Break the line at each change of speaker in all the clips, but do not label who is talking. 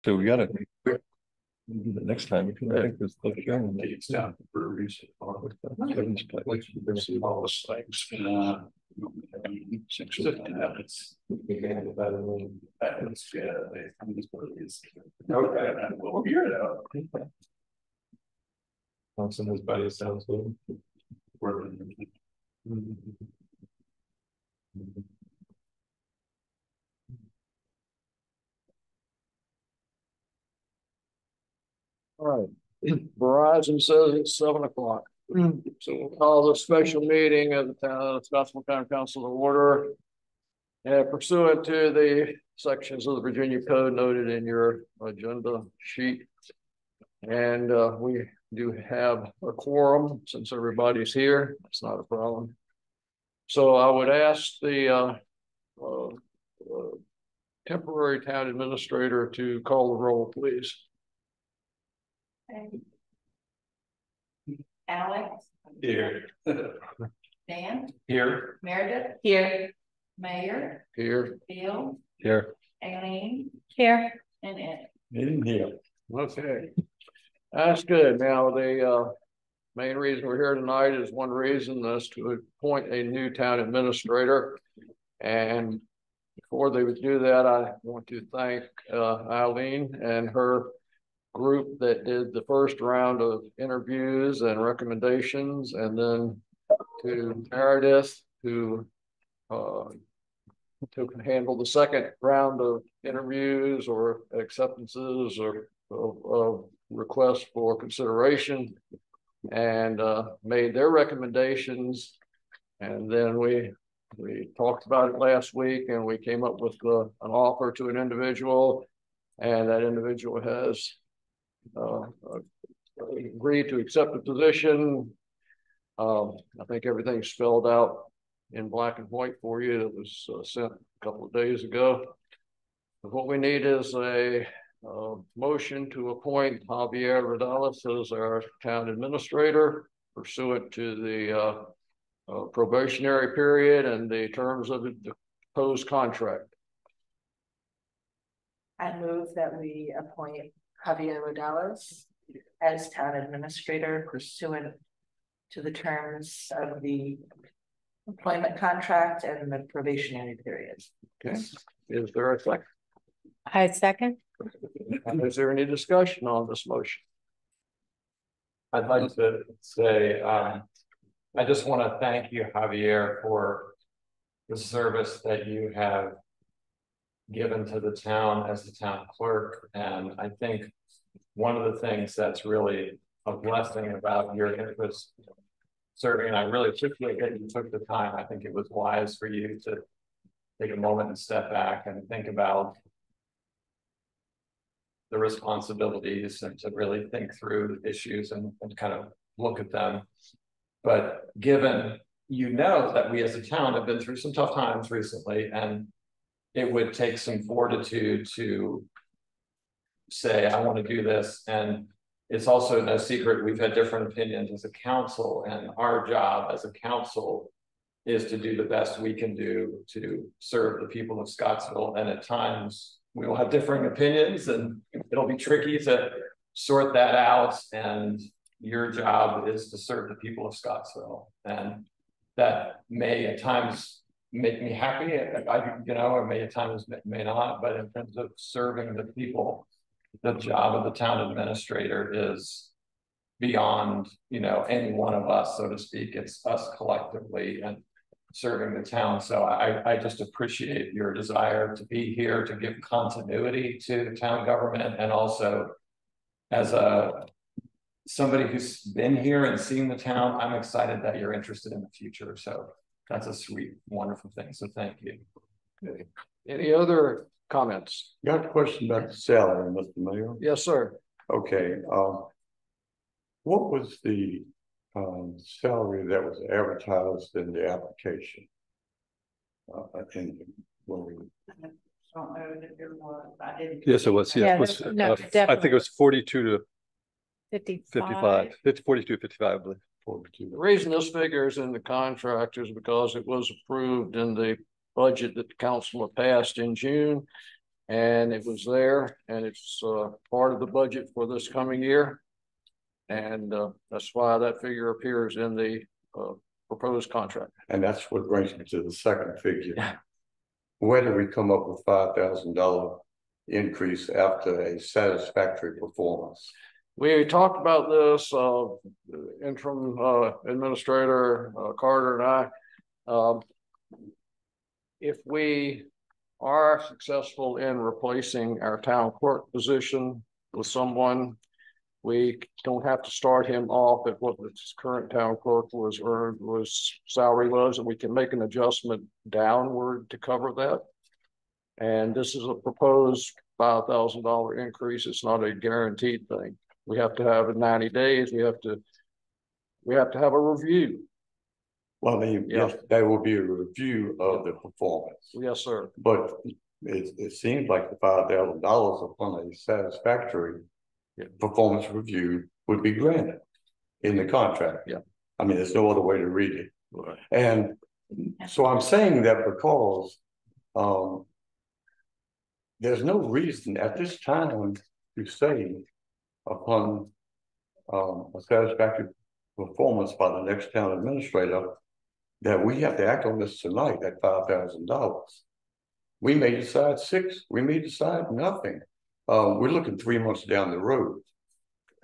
So we gotta do the next time. If you think there's like
It's down to breweries.
Kevin's place.
There's all the things. 650 minutes. That's okay. We'll hear it out.
Thompson, his buddy sounds good.
All right. Verizon says it's 7 o'clock. So we'll call the special meeting of the Scottsville Town Council to order. And pursuant to the sections of the Virginia Code noted in your agenda sheet. And we do have a quorum since everybody's here. It's not a problem. So I would ask the temporary town administrator to call the roll, please.
Okay. Alex.
Here.
Dan.
Here.
Meredith. Here. Mayor.
Here.
Bill.
Here.
Aileen. Here. And Ed.
In here.
Okay. That's good. Now, the main reason we're here tonight is one reason is to appoint a new town administrator. And before they would do that, I want to thank Eileen and her group that did the first round of interviews and recommendations, and then to Meredith, who to handle the second round of interviews or acceptances or of requests for consideration, and made their recommendations. And then we talked about it last week, and we came up with an offer to an individual, and that individual has agreed to accept the position. I think everything's spelled out in black and white for you. It was sent a couple of days ago. What we need is a motion to appoint Javier Rodales as our town administrator pursuant to the probationary period and the terms of the proposed contract.
I move that we appoint Javier Rodales as town administrator pursuant to the terms of the employment contract and the probationary period.
Okay, is there a second?
I second.
Is there any discussion on this motion?
I'd like to say, I just want to thank you, Javier, for the service that you have given to the town as the town clerk. And I think one of the things that's really a blessing about your interest serving, and I really appreciate that you took the time. I think it was wise for you to take a moment and step back and think about the responsibilities and to really think through the issues and kind of look at them. But given, you know, that we as a town have been through some tough times recently, and it would take some fortitude to say, I want to do this. And it's also no secret, we've had different opinions as a council, and our job as a council is to do the best we can do to serve the people of Scottsville. And at times we will have differing opinions, and it'll be tricky to sort that out. And your job is to serve the people of Scottsville. And that may at times make me happy, or may at times may not, but in terms of serving the people, the job of the town administrator is beyond, any one of us, so to speak. It's us collectively and serving the town. So I just appreciate your desire to be here to give continuity to the town government, and also as somebody who's been here and seen the town, I'm excited that you're interested in the future. So that's a sweet, wonderful thing. So thank you.
Okay. Any other comments?
Got a question about the salary, Mr. Mayor?
Yes, sir.
Okay. What was the salary that was advertised in the application?
Don't know that there was. I didn't.
Yes, it was. Yeah,
Yeah,
it was,
no,
I think it was 42 to
55.
42 to 55, I believe.
42.
The reason this figure is in the contract is because it was approved in the budget that the council had passed in June. And it was there, and it's part of the budget for this coming year. And that's why that figure appears in the proposed contract.
And that's what brings me to the second figure.
Yeah.
Where did we come up with $5,000 increase after a satisfactory performance?
We talked about this, interim administrator Carter and I. If we are successful in replacing our town clerk position with someone, we don't have to start him off at what the current town clerk salary was, and we can make an adjustment downward to cover that. And this is a proposed $5,000 increase. It's not a guaranteed thing. We have to have it 90 days. We have to have a review.
Well, I mean, yes, there will be a review of the performance.
Yes, sir.
But it seems like the $5,000 upon a satisfactory performance review would be granted in the contract.
Yeah.
I mean, there's no other way to read it.
Right.
And so I'm saying that because there's no reason at this time to say upon a satisfactory performance by the next town administrator that we have to act on this tonight at $5,000. We may decide 6, we may decide nothing. We're looking 3 months down the road.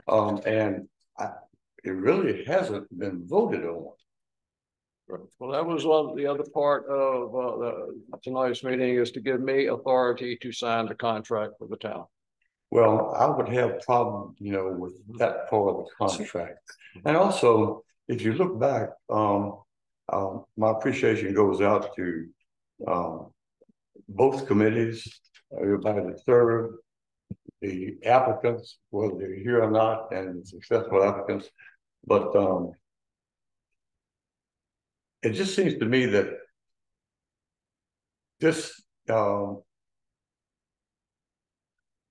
And it really hasn't been voted on.
Well, that was the other part of tonight's meeting, is to give me authority to sign the contract for the town.
Well, I would have problem, with that part of the contract. And also, if you look back, my appreciation goes out to both committees, everybody that served, the applicants, whether they're here or not, and successful applicants. But it just seems to me that this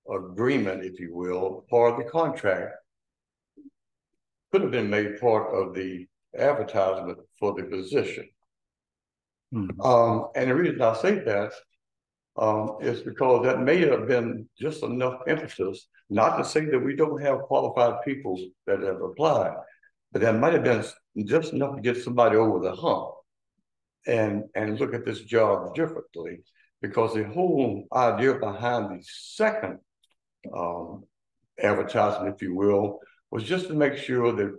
agreement, if you will, part of the contract could have been made part of the advertisement for the position. And the reason I say that is because that may have been just enough emphasis, not to say that we don't have qualified people that have applied, but that might have been just enough to get somebody over the hump and look at this job differently, because the whole idea behind the second advertisement, if you will, was just to make sure that,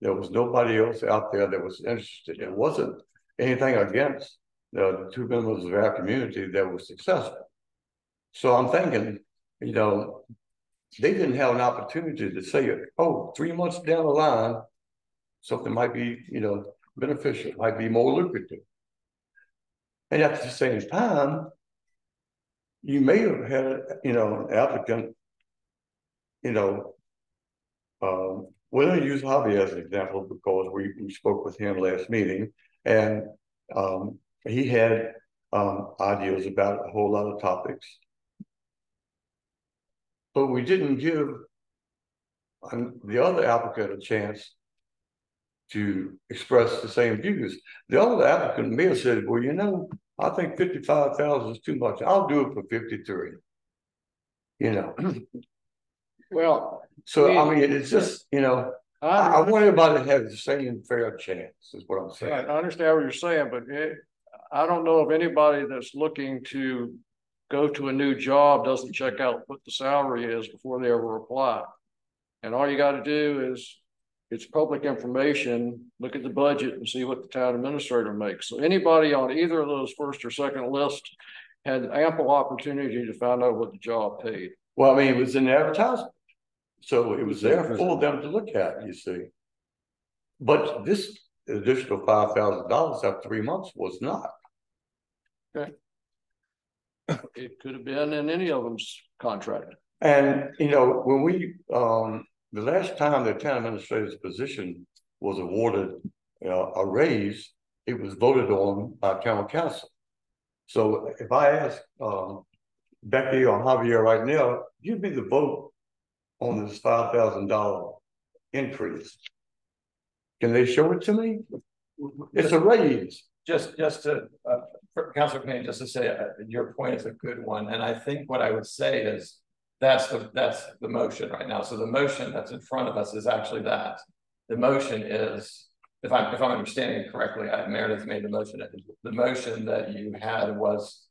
there was nobody else out there that was interested. It wasn't anything against the 2 members of our community that were successful. So I'm thinking, they didn't have an opportunity to say, oh, 3 months down the line, something might be, beneficial, might be more lucrative. And at the same time, you may have had, an applicant, we're going to use Javi as an example because we spoke with him last meeting, and he had ideas about a whole lot of topics. But we didn't give the other applicant a chance to express the same views. The other applicant may have said, well, I think 55,000 is too much. I'll do it for 53.
Well,
so I mean, it's just, I want everybody to have the same fair chance, is what I'm saying.
I understand what you're saying, but I don't know of anybody that's looking to go to a new job doesn't check out what the salary is before they ever apply. And all you got to do is, it's public information, look at the budget and see what the town administrator makes. So anybody on either of those first or second list had ample opportunity to find out what the job paid.
Well, I mean, it was in the advertisement, so it was there for them to look at, you see. But this additional $5,000 after 3 months was not.
Okay. It could have been in any of them's contract.
And, when we, the last time the town administrator's position was awarded a raise, it was voted on by town council. So if I ask Becky or Javier right now, give me the vote on this $5,000 increase. Can they show it to me? It's a raise.
Just to for Councilor Payne, just to say, your point is a good one, and I think what I would say is that's the motion right now. So the motion that's in front of us is actually that. The motion is, if I'm understanding it correctly, Meredith made the motion. The motion that you had was,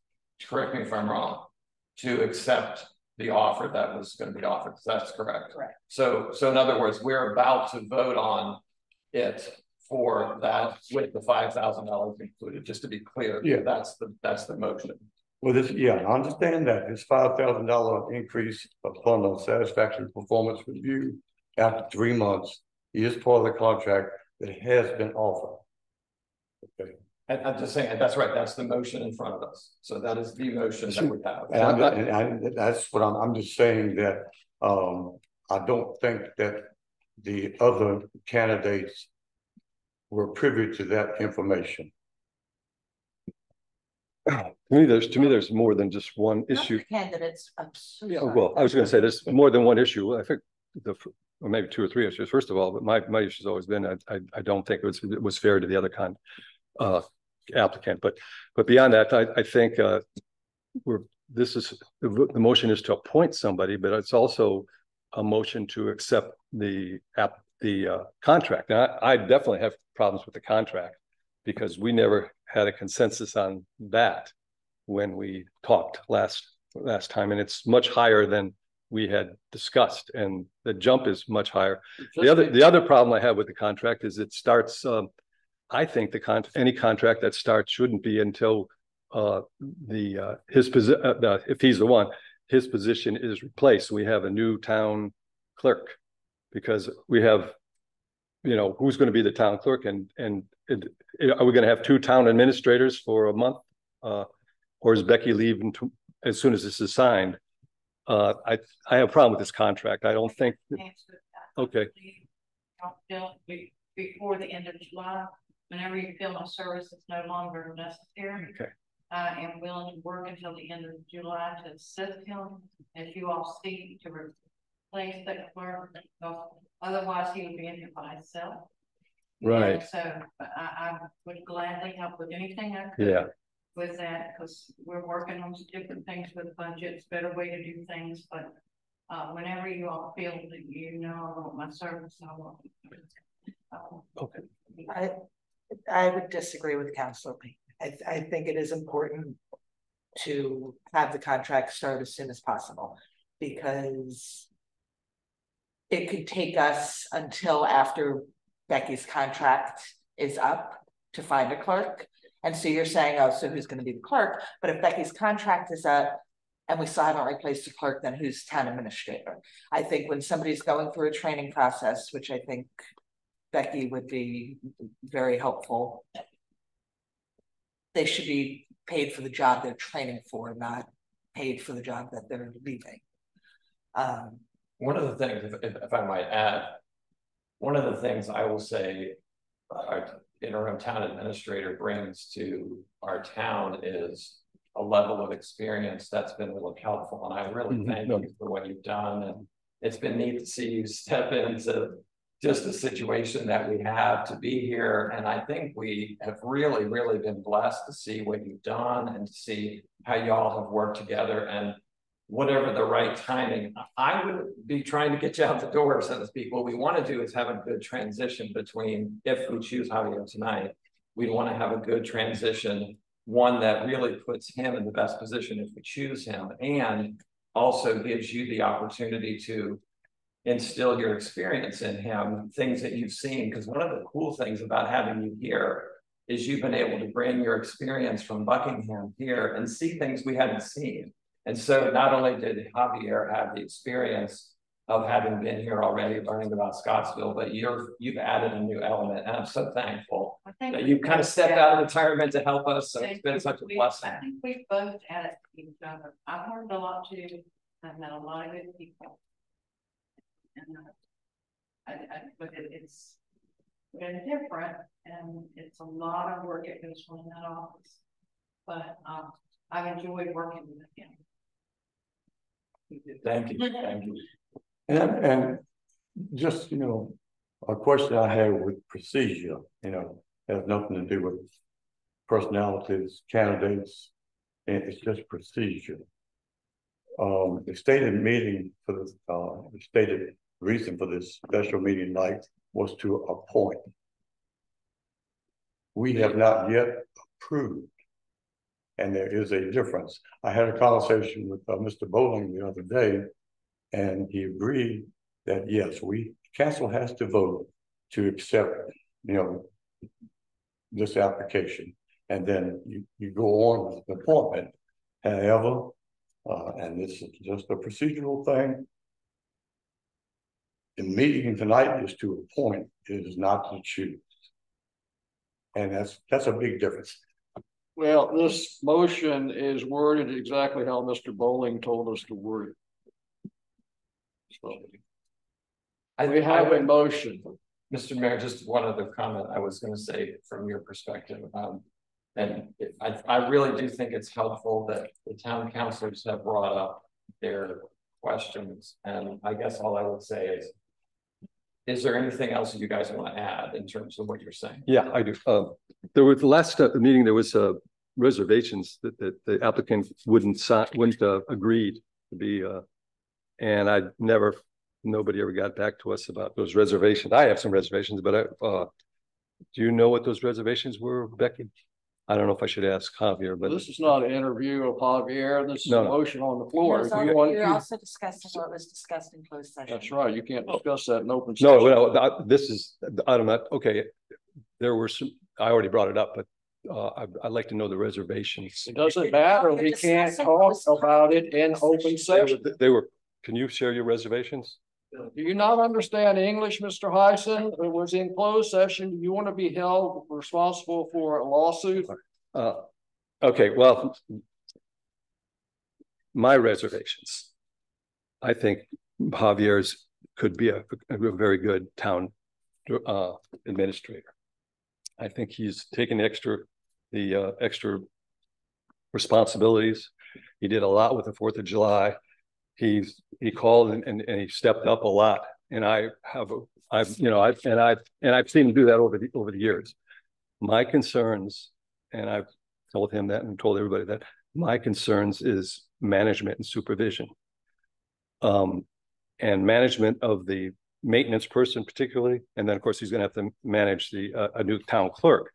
correct me if I'm wrong, to accept the offer that was going to be offered. That's correct.
Correct.
So in other words, we're about to vote on it for that with the $5,000 included, just to be clear.
Yeah.
That's the motion.
Well, I understand that this $5,000 increase upon a satisfactory performance review after 3 months is part of the contract that has been offered. Okay.
And I'm just saying, that's right, that's the motion in front of us. So that is the motion that we have.
And that's what I'm just saying that, I don't think that the other candidates were privy to that information.
To me, there's more than just one issue.
Candidates, I'm so
Yeah,
sorry.
well, I was going to say there's more than one issue. I think or maybe 2 or 3 issues. First of all, but my issue has always been I don't think it was fair to the other applicant. But beyond that, I think the motion is to appoint somebody, but it's also a motion to accept the contract. Now, I definitely have problems with the contract because we never had a consensus on that when we talked last time, and it's much higher than we had discussed, and the jump is much higher. The other problem I have with the contract is it starts. I think any contract that starts shouldn't be until if he's the one, his position is replaced. We have a new town clerk because we have, who's going to be the town clerk, and are we going to have 2 town administrators for a month, or is Becky leaving as soon as this is signed? I have a problem with this contract. I don't think. Okay.
Before the end of July, whenever you feel my service is no longer necessary.
Okay.
I am willing to work until the end of July to assist him, if you all seek to replace that clerk. Otherwise, he would be in here by himself.
Right.
And so I would gladly help with anything I could.
Yeah.
With that, because we're working on different things with budgets, better way to do things, but whenever you all feel that I want my service, I want.
Okay.
I would disagree with Councilor Payne. I think it is important to have the contract start as soon as possible, because it could take us until after Becky's contract is up to find a clerk. And so you're saying, oh, so who's going to be the clerk? But if Becky's contract is up and we still haven't replaced the clerk, then who's town administrator? I think when somebody's going through a training process, which I think Becky would be very helpful, they should be paid for the job they're training for, not paid for the job that they're leaving.
One of the things, if I might add, one of the things I will say our interim town administrator brings to our town is a level of experience that's been really helpful. And I really thank you for what you've done. And it's been neat to see you step into just the situation that we have to be here. And I think we have really, really been blessed to see what you've done and to see how y'all have worked together. And whatever the right timing, I would be trying to get you out the door, so to speak. What we want to do is have a good transition between, if we choose Javier tonight, we want to have a good transition, one that really puts him in the best position if we choose him, and also gives you the opportunity to instill your experience in him, things that you've seen. Because one of the cool things about having you here is you've been able to bring your experience from Buckingham here and see things we hadn't seen. And so not only did Javier have the experience of having been here already, learning about Scottsville, but you've added a new element. And I'm so thankful that you kind of stepped out of retirement to help us. So it's been such a blessing.
I think we both added to each other. I've learned a lot too. I've met a lot of good people. And but it's been different, and it's a lot of work that goes on in that office. But I've enjoyed working with him.
Thank you. Thank you.
And just, a question I have with procedure, has nothing to do with personalities, candidates, and it's just procedure. The stated meeting for this, the stated reason for this special meeting night was to appoint. We have not yet approved, and there is a difference. I had a conversation with Mr. Bowling the other day, and he agreed that yes, council has to vote to accept, this application, and then you go on with the appointment. However, and this is just a procedural thing. The meeting tonight is to appoint, it is not to choose. And that's a big difference.
Well, this motion is worded exactly how Mr. Bowling told us to word it. So we have a motion.
Mr. Mayor, just one other comment I was going to say from your perspective. I really do think it's helpful that the town councilors have brought up their questions. And I guess all I would say is there anything else you guys want to add in terms of what you're saying?
Yeah, I do. There was the last meeting, there was reservations that the applicant wouldn't agreed to be, and nobody ever got back to us about those reservations. I have some reservations, but do you know what those reservations were, Becky? I don't know if I should ask Javier, but
this is not an interview of Javier. This is
a
motion on the floor.
You're also discussing what was discussed in closed session.
That's right. You can't discuss that in open session.
No, this is, I'm not, okay. There were some, I already brought it up, but I'd like to know the reservations.
It doesn't matter. We can't talk about it in open session.
They were, can you share your reservations?
Do you not understand English, Mr. Heisen? It was in closed session. Do you want to be held responsible for a lawsuit?
Okay, well, my reservations. I think Javier's could be a very good town administrator. I think he's taken the extra responsibilities. He did a lot with the 4th of July. He called and he stepped up a lot, and I've seen him do that over the years. My concerns, and I've told him that and told everybody that my concerns is management and supervision, and management of the maintenance person particularly, and then of course he's going to have to manage a new town clerk.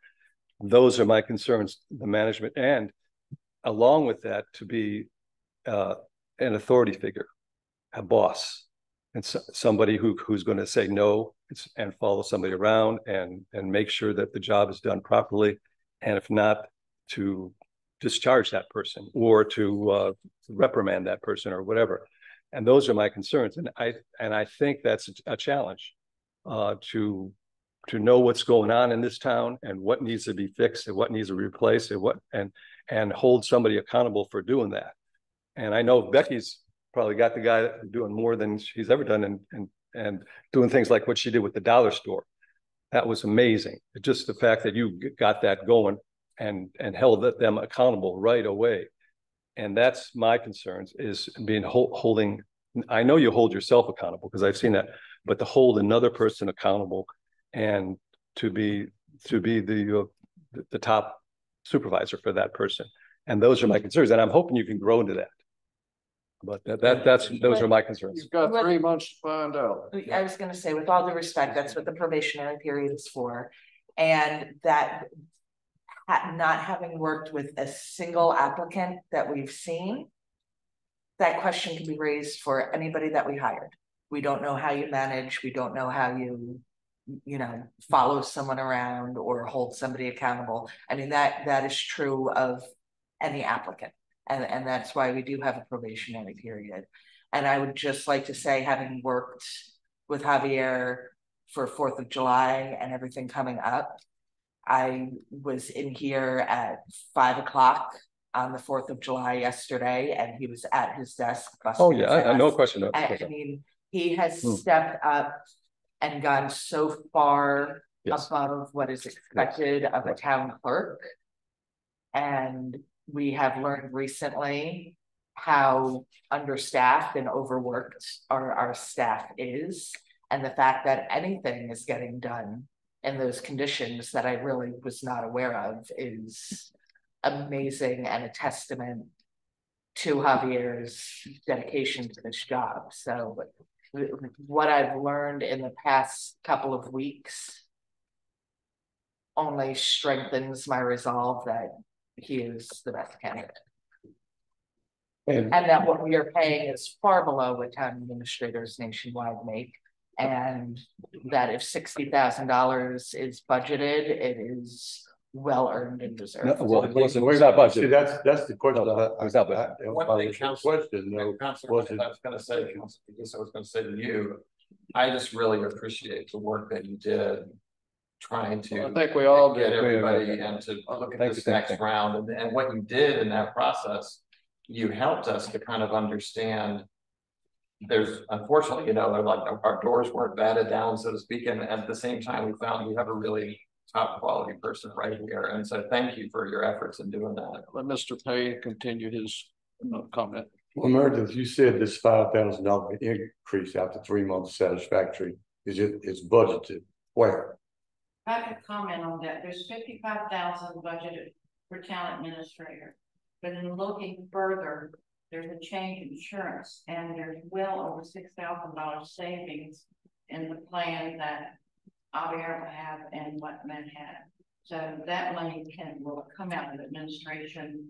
Those are my concerns, the management, and along with that to be an authority figure, a boss, and somebody who's going to say no and follow somebody around and make sure that the job is done properly, and if not, to discharge that person or to reprimand that person or whatever. And those are my concerns, and I think that's a challenge to know what's going on in this town and what needs to be fixed and what needs to be replaced and hold somebody accountable for doing that. And I know Becky's probably got the guy doing more than she's ever done and doing things like what she did with the dollar store. That was amazing. Just the fact that you got that going and held them accountable right away. And that's my concerns, is being holding. I know you hold yourself accountable because I've seen that, but to hold another person accountable and to be the top supervisor for that person. And those are my concerns. And I'm hoping you can grow into that. But those are my concerns.
You've got 3 months to find out.
I was going to say, with all due respect, that's what the probationary period is for. And that not having worked with a single applicant that we've seen, that question can be raised for anybody that we hired. We don't know how you manage. We don't know how you follow someone around or hold somebody accountable. I mean, that is true of any applicant. And that's why we do have a probationary period. And I would just like to say, having worked with Javier for 4th of July and everything coming up, I was in here at 5 o'clock on the 4th of July yesterday, and he was at his desk.
Oh yeah, no question.
I mean, he has stepped up and gone so far above what is expected of a town clerk. And we have learned recently how understaffed and overworked our staff is, and the fact that anything is getting done in those conditions that I really was not aware of is amazing and a testament to Javier's dedication to this job. So what I've learned in the past couple of weeks only strengthens my resolve that he is the best candidate. And that what we are paying is far below what town administrators nationwide make. And that if $60,000 is budgeted, it is well earned and deserved.
No, well, it wasn't, it's not
See,
budgeted.
that's the question.
No, it was not budgeted.
One thing, Council,
Question, though,
Councilor,
was
I
it,
was gonna say, Councilor, I guess I was gonna say to you, I just really appreciate the work that you did trying to
I think we all
get
did.
everybody and to look at this next round and what you did in that process. You helped us to kind of understand. There's unfortunately, you know, like our doors weren't batted down, so to speak, and at the same time, we found we have a really top quality person right here, and so thank you for your efforts in doing that.
Let Mr. Payne continue his comment.
well, Meredith, you said this $5,000 increase after 3 months satisfactory. Is budgeted where?
I could comment on that. There's 55,000 budgeted for town administrator. But in looking further, there's a change in insurance and there's well over $6,000 savings in the plan that Javier will have and what Matt had. So that money will come out of administration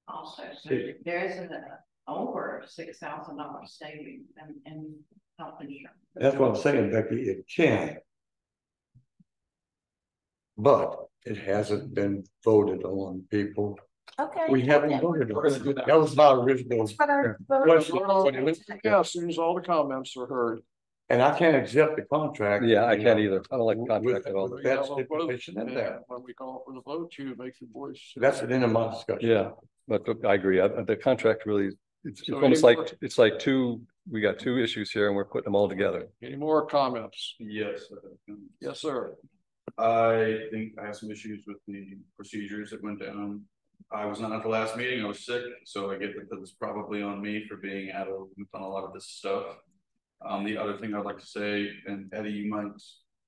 also. So there is an over $6,000 savings in health insurance.
That's what I'm saying, Becky, it can. But it hasn't been voted on, people.
Okay.
We haven't voted
We're gonna
on
do
it.
that.
That was my original question.
Yeah, as soon as all the comments are heard.
And I can't accept the contract.
Yeah, I can't either. I don't like the contract at all.
With that stipulation in there.
When we call for the vote, you make your voice.
That's the end of my discussion.
Yeah, but I agree. The contract really, it's
So
almost
any
like, it's like we got two issues here and we're putting them all together.
Any more comments?
Yes.
Yes, sir.
I think I have some issues with the procedures that went down. I was not at the last meeting, I was sick, so I get that it's probably on me for being out of loop on a lot of this stuff. The other thing I'd like to say, and Eddie, you might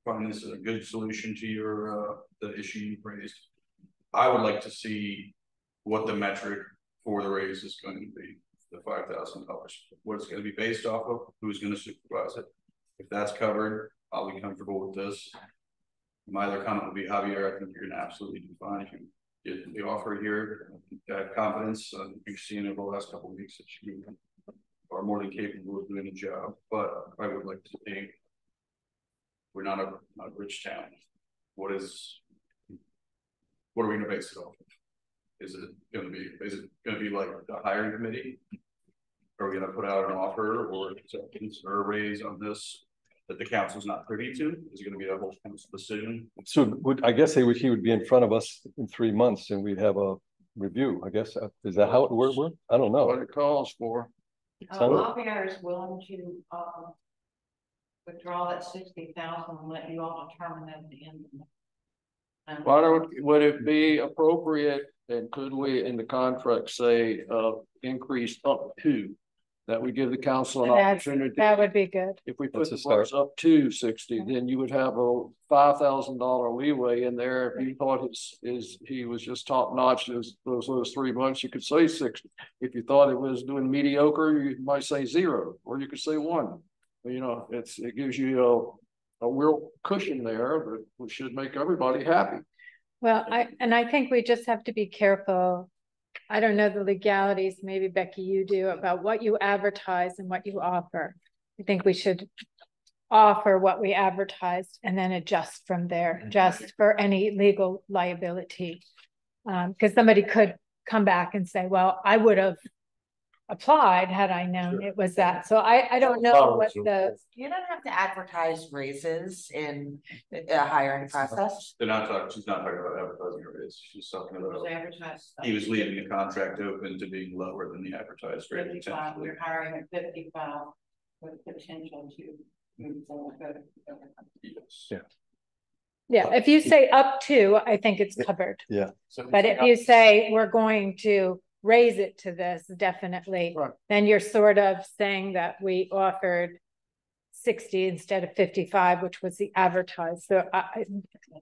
find this a good solution to your the issue you raised. I would like to see what the metric for the raise is going to be, the $5,000. What it's going to be based off of, who's going to supervise it. If that's covered, I'll be comfortable with this. My other comment would be, Javier, I think you're gonna absolutely do fine if you get the offer here. I have confidence. You've seen it over the last couple of weeks that you are more than capable of doing the job. But I would like to think we're not a rich town. What are we gonna base it off of? Is it gonna be like the hiring committee? Are we gonna put out an offer or consider a raise on this that the council's not privy to? Is it going to be a whole council decision?
So I guess he would be in front of us in 3 months and we'd have a review, I guess. Is that how it works? I don't
What
know.
it calls for.
Javier is willing to withdraw that 60,000 and let you all determine that at the end of the month.
Would it be appropriate, and could we in the contract say increase up to? That we give the council an opportunity.
That would be good.
If we
That's
put
a
the price up to 60, then you would have a $5,000 leeway in there. If you thought he was just top notch those 3 months, you could say 60. If you thought it was doing mediocre, you might say 0, or you could say 1. You know, it gives you a real cushion there, but we should make everybody happy.
Well, I think we just have to be careful. I don't know the legalities, maybe Becky, you do, about what you advertise and what you offer. I think we should offer what we advertised and then adjust from there, just for any legal liability. Because somebody could come back and say, well, I would have applied had I known it was that. So I don't know what the.
You don't have to advertise raises in a hiring process.
She's not talking about advertising a raise. She's talking about he was leaving the contract open to being lower than the advertised rate.
55, we're hiring at 55 with potential to move forward.
Yes.
Yeah.
Yeah, if you say up to, I think it's covered.
Yeah.
But if you say we're going to raise it to this, definitely,
Right.
then you're sort of saying that we offered 60 instead of 55, which was the advertised. So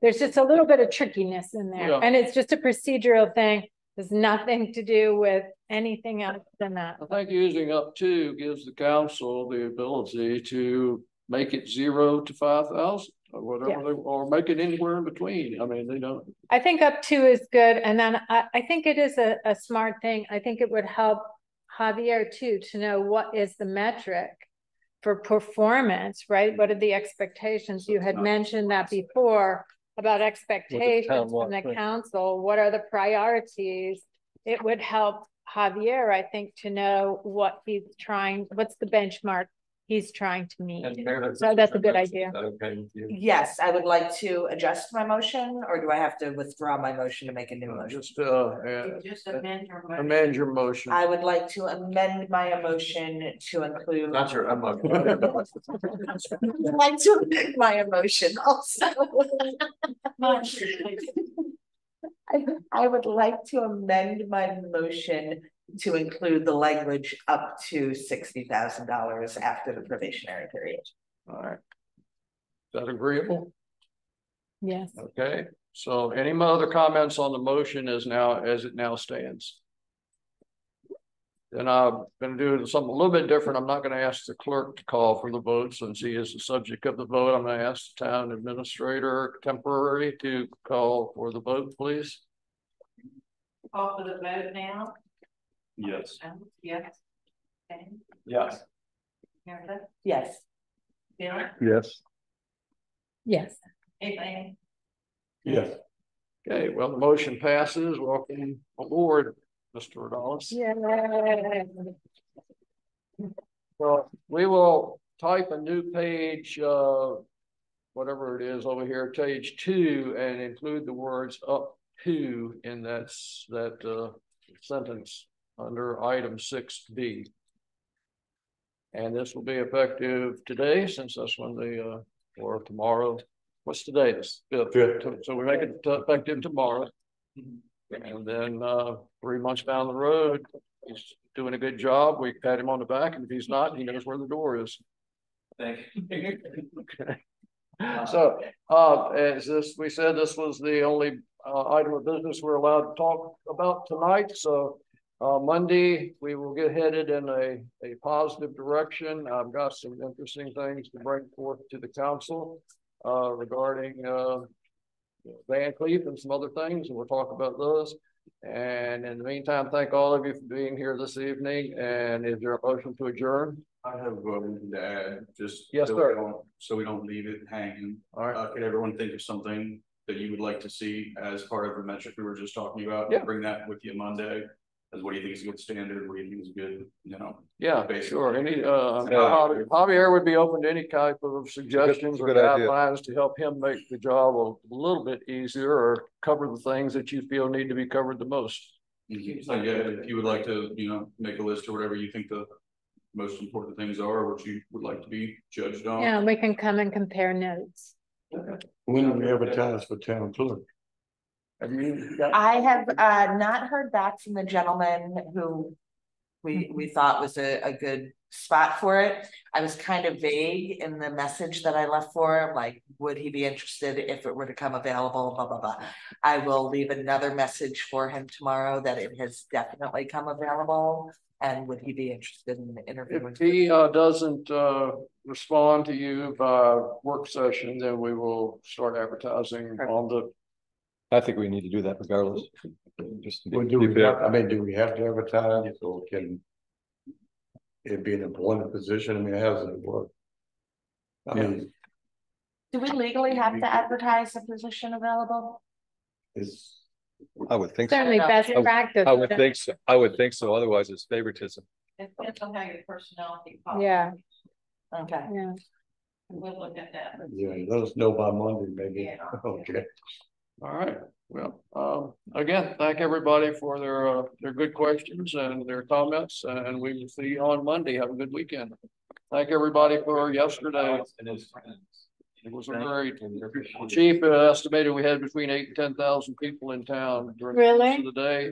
there's just a little bit of trickiness in there.
Yeah.
And it's just a procedural thing. There's nothing to do with anything else than that.
I think using up to gives the council the ability to make it 0 to 5,000 or whatever, or make it anywhere in between. I mean, they don't.
I think up to is good. And then I think it is a smart thing. I think it would help Javier too, to know what is the metric for performance, right? What are the expectations? You had mentioned that before about expectations from the council. What are the priorities? It would help Javier, I think, to know what what's the benchmark he's trying to meet. So that's a good idea.
Okay with you?
Yes, I would like to adjust my motion, or do I have to withdraw my motion to make a new motion?
Just
amend your motion.
amend your motion.
I would like to amend my emotion to include.
Not your emotion.
I would like to amend my emotion also. I would like to amend my motion to include the language up to $60,000 after the probationary period.
All right. Is that agreeable?
Yes.
Okay, so any other comments on the motion as it now stands? Then I'm going to do something a little bit different. I'm not going to ask the clerk to call for the vote since he is the subject of the vote. I'm going to ask the town administrator temporary to call for the vote, please.
Call for the vote now.
Yes.
Yes. Okay.
Yes.
Meredith?
Yes.
Bill?
Yes.
Yes.
Anything?
Yes.
Okay, well, the motion passes. Welcome aboard, Mr. Rodolphus.
Yeah.
Well, we will type a new page, whatever it is over here, page 2, and include the words up to in that sentence under item 6B. And this will be effective today, since that's when or tomorrow. What's today? This 5th. So we make it effective tomorrow. And then 3 months down the road, he's doing a good job. We pat him on the back, and if he's not, he knows where the door is.
Thank you.
Okay. So as we said, this was the only item of business we're allowed to talk about tonight. So Monday, we will get headed in a positive direction. I've got some interesting things to bring forth to the council regarding Van Cleef and some other things, and we'll talk about those. And in the meantime, thank all of you for being here this evening. And is there a motion to adjourn?
I have one to add, just
yes, sir.
So we don't leave it hanging.
All right.
Could everyone think of something that you would like to see as part of the metric we were just talking about?
Yeah.
Bring that with you Monday. As what do you think is a good standard? What do you think is good?
Yeah,
basically.
sure. Any Javier would be open to any type of suggestions or guidelines to help him make the job a little bit easier or cover the things that you feel need to be covered the most.
So yeah, if you would like to, make a list or whatever you think the most important things are, what you would like to be judged on.
Yeah, we can come and compare notes.
When do we advertise for town clerk?
I have not heard back from the gentleman who we thought was a good spot for it. I was kind of vague in the message that I left for him, like, would he be interested if it were to come available, blah, blah, blah. I will leave another message for him tomorrow that it has definitely come available. And would he be interested in interviewing?
If he doesn't respond to you by work session, then we will start advertising on the.
I think we need to do that regardless. Just to
do we have to advertise, or can it be an appointed position? I mean, how does it work? I mean,
do we legally have to advertise a position available?
I would think so.
Certainly best practice.
I would think so. I would think so. Otherwise, it's favoritism.
It depends on how your personality.
Yeah.
Okay.
Yeah.
We'll look at that.
Yeah, let us know by Monday, maybe.
Yeah.
Okay.
All right. Well, again, thank everybody for their good questions and their comments, and we will see you on Monday. Have a good weekend. Thank everybody for yesterday. It was a great. Chief estimated we had between 8,000 and 10,000 people in town during the day.